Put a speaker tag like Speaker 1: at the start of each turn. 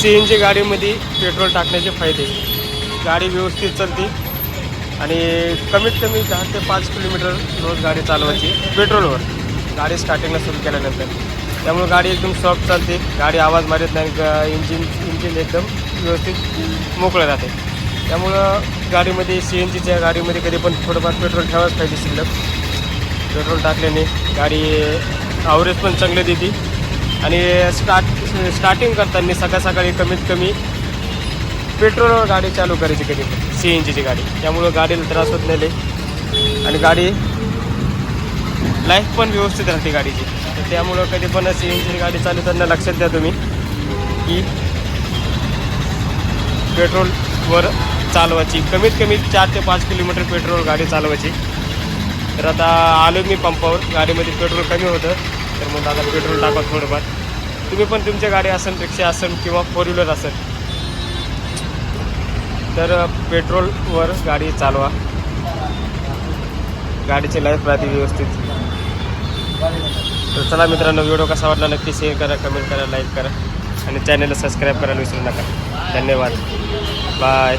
Speaker 1: CNG गाडीमध्ये petrol टाकण्याचे फायदे. गाडी व्यवस्थित चालते आणि कमीत कमी 10 ते 5 किलोमीटर रोज गाडी चालवायची पेट्रोलवर, गाडी स्टार्टिंगला सुरू केल्यानंतर. त्यामुळे गाडी एकदम सॉफ्ट चालते, गाडी आवाज मारत नाही, इंजिन एकदम व्यवस्थित मोकळं राहते. त्यामुळं गाडीमध्ये CNGच्या गाडीमध्ये कधी पण थोडंफार पेट्रोल ठेवायच पाहिजे शिल्लक. पेट्रोल टाकल्याने गाडी ॲव्हरेज पण चांगले देते आणि स्टार्टिंग करताना सकाळी कमीत कमी पेट्रोलवर गाडी चालू करायची कधी पण CNGची गाडी. त्यामुळं गाडीला त्रास होत नाही लई आणि गाडी लाईफ पण व्यवस्थित राहते गाडीची. तर त्यामुळं कधी पण CNGची गाडी चालवताना लक्षात द्या तुम्ही की पेट्रोलवर चालवायची. कमीत कमी 4 ते 5 किलोमीटर पेट्रोल गाडी चालवायची. तर आता आलो मी पंपावर, गाडीमध्ये पेट्रोल कमी होतं तर मग आता पेट्रोल टाका थोडंफार. तुम्ही पण तुमच्या गाडी असेल, रिक्षा असेल किंवा 4 व्हीलर असेल तर पेट्रोलवर गाडी चालवा, गाडीची लाईफ राहते व्यवस्थित. तर चला मित्रांनो, व्हिडिओ कसा वाटला नक्की शेअर करा, कमेंट करा, लाईक करा आणि चॅनलला सबस्क्राईब करायला विसरू नका. धन्यवाद, बाय.